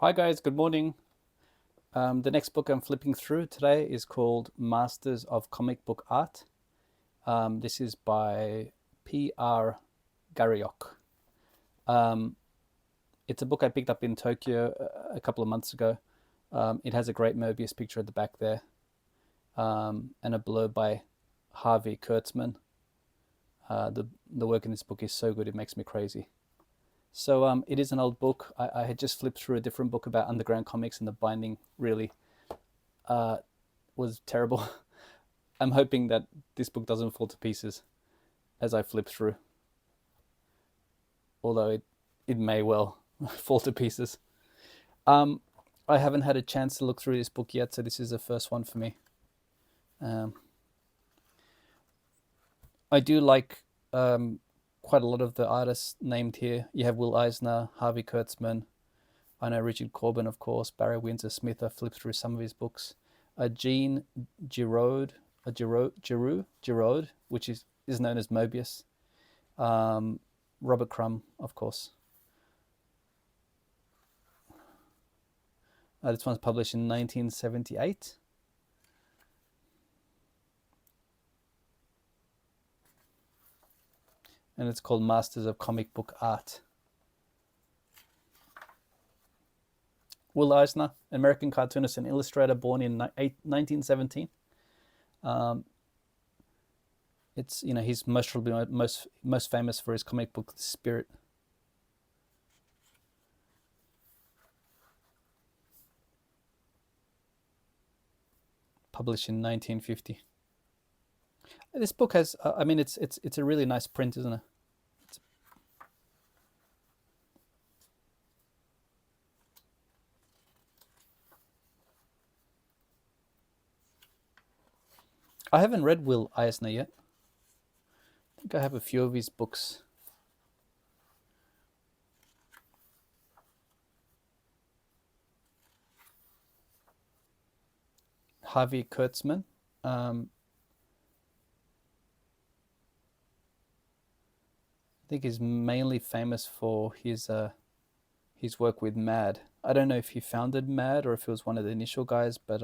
Hi guys, good morning. The next book I'm flipping through today is called Masters of Comic Book Art. This is by P.R. Garriock. It's a book I picked up in Tokyo a couple of months ago. It has a great Mobius picture at the back there, and a blurb by Harvey, Kurtzman. The work in this book is so good it makes me crazy. So it is an old book. I had just flipped through a different book about underground comics, and the binding really was terrible. I'm hoping that this book doesn't fall to pieces as I flip through, although it may well fall to pieces. I haven't had a chance to look through this book yet, so this is the first one for me. I do like quite a lot of the artists named here. You have Will Eisner, Harvey Kurtzman. I know Richard Corben, of course, Barry Windsor-Smith. I flipped through some of his books. Giraud, which is known as Mobius. Robert Crumb, of course. This one's published in 1978. And it's called Masters of Comic Book Art. Will Eisner, American cartoonist and illustrator, born in 1917. It's he's most famous for his comic book Spirit. Published in 1950. This book has, it's a really nice print, isn't it? I haven't read Will Eisner yet. I think I have a few of his books. Harvey Kurtzman. I think he's mainly famous for his work with Mad. I don't know if he founded Mad or if he was one of the initial guys, but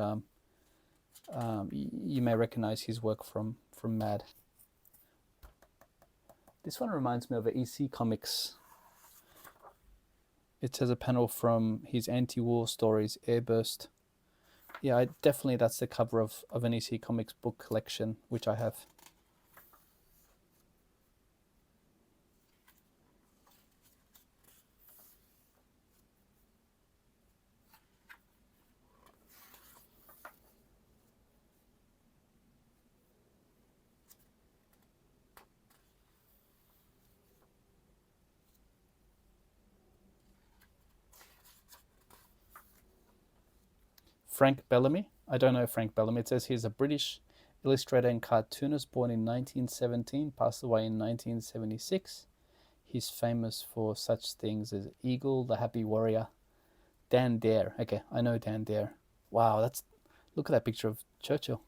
you may recognize his work from Mad. This one reminds me of an EC Comics. It has a panel from his anti-war stories, Airburst. Yeah, definitely that's the cover of an EC Comics book collection, which I have. Frank Bellamy. I don't know Frank Bellamy. It says he's a British illustrator and cartoonist born in 1917, passed away in 1976. He's famous for such things as Eagle, The Happy Warrior, Dan Dare. Okay, I know Dan Dare. Wow, look at that picture of Churchill.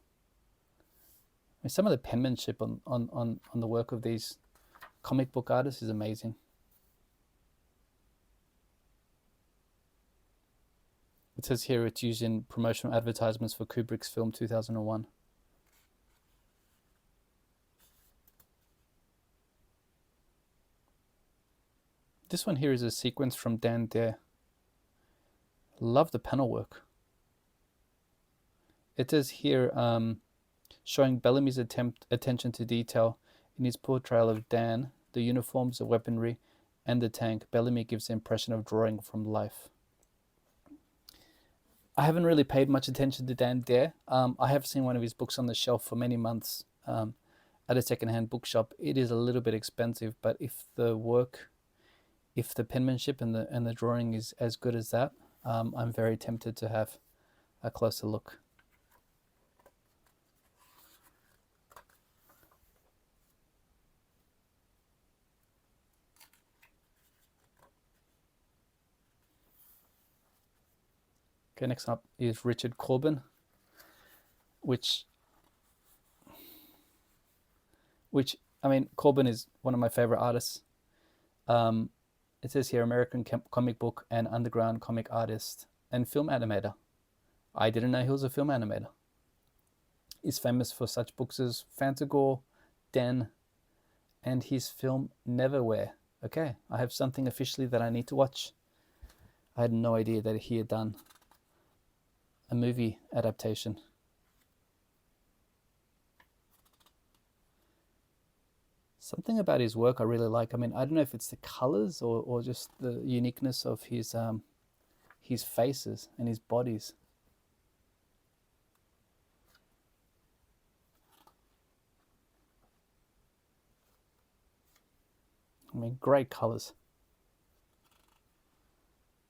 I mean, some of the penmanship on the work of these comic book artists is amazing. It says here it's used in promotional advertisements for Kubrick's film 2001. This one here is a sequence from Dan Dare. Love the panel work. It says here, showing Bellamy's attention to detail in his portrayal of Dan, the uniforms, the weaponry, and the tank. Bellamy gives the impression of drawing from life. I haven't really paid much attention to Dan Dare. I have seen one of his books on the shelf for many months at a secondhand bookshop. It is a little bit expensive, but if the penmanship and the drawing is as good as that, I'm very tempted to have a closer look. Okay, next up is Richard Corben, which I mean, Corben is one of my favorite artists. It says here, American comic book and underground comic artist and film animator. I didn't know he was a film animator. He's famous for such books as Fantagor, Den, and his film Neverwhere. Okay, I have something officially that I need to watch. I had no idea that he had done a movie adaptation. Something about his work I really like. I mean, I don't know if it's the colors or just the uniqueness of his faces and his bodies. I mean, great colors.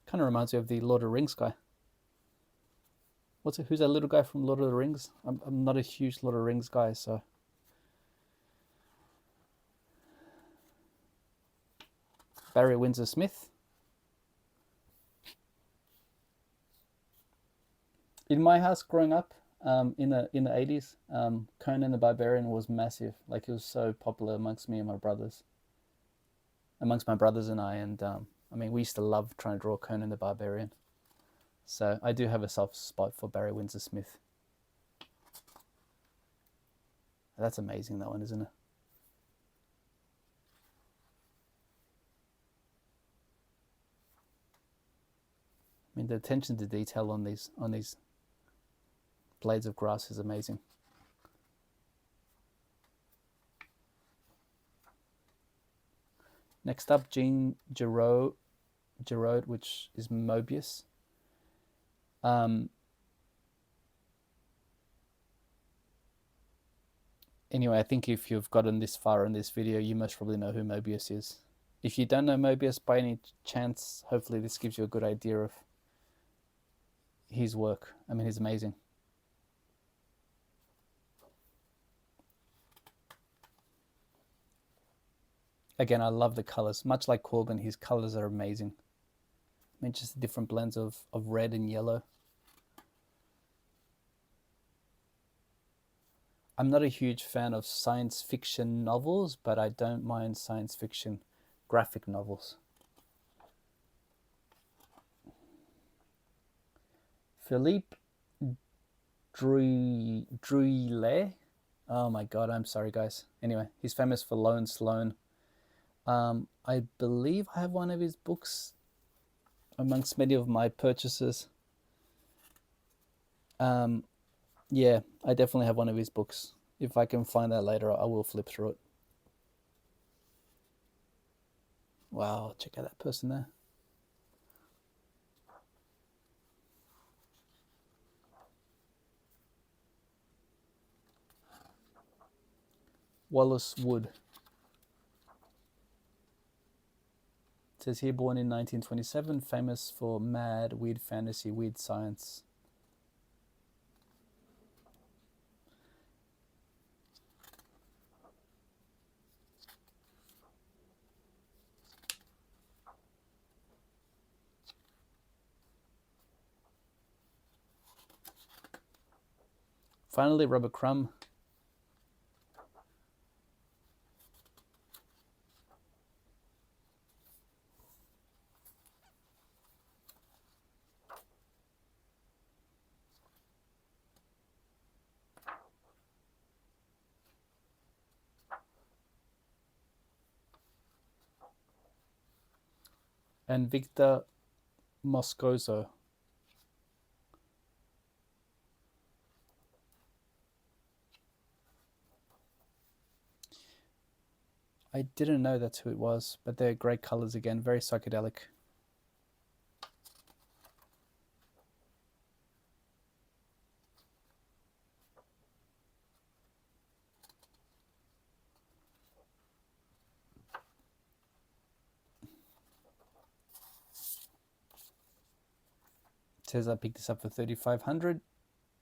Kind of reminds me of the Lord of the Rings guy. Who's that little guy from Lord of the Rings? I'm not a huge Lord of the Rings guy, so. Barry Windsor-Smith. In my house growing up, in the 80s, Conan the Barbarian was massive. Like, it was so popular amongst me and my brothers. Amongst my brothers and I, and I mean, we used to love trying to draw Conan the Barbarian. So I do have a soft spot for Barry Windsor-Smith. That's amazing, that one, isn't it? I mean, the attention to detail on these blades of grass is amazing. Next up, Giraud, which is Mobius. Anyway, I think if you've gotten this far in this video, you most probably know who Mobius is. If you don't know Mobius by any chance, hopefully this gives you a good idea of his work. I mean, he's amazing. Again, I love the colors. Much like Corben, his colors are amazing. I mean, just different blends of red and yellow. I'm not a huge fan of science fiction novels, but I don't mind science fiction graphic novels. Philippe Druillet. Oh my god, I'm sorry guys. Anyway, he's famous for Lone Sloan. I believe I have one of his books amongst many of my purchases. Yeah, I definitely have one of his books. If I can find that later, I will flip through it. Wow, check out that person there. Wallace Wood. It says here, born in 1927, famous for mad, weird fantasy, weird science. Finally, Robert Crumb. And Victor Moscoso. I didn't know that's who it was, but they're great colors again, very psychedelic. It says I picked this up for $3,500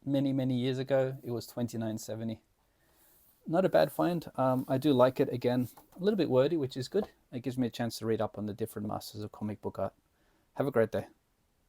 many years ago. It was $29.70. Not a bad find. I do like it. Again, a little bit wordy, which is good. It gives me a chance to read up on the different masters of comic book art. Have a great day.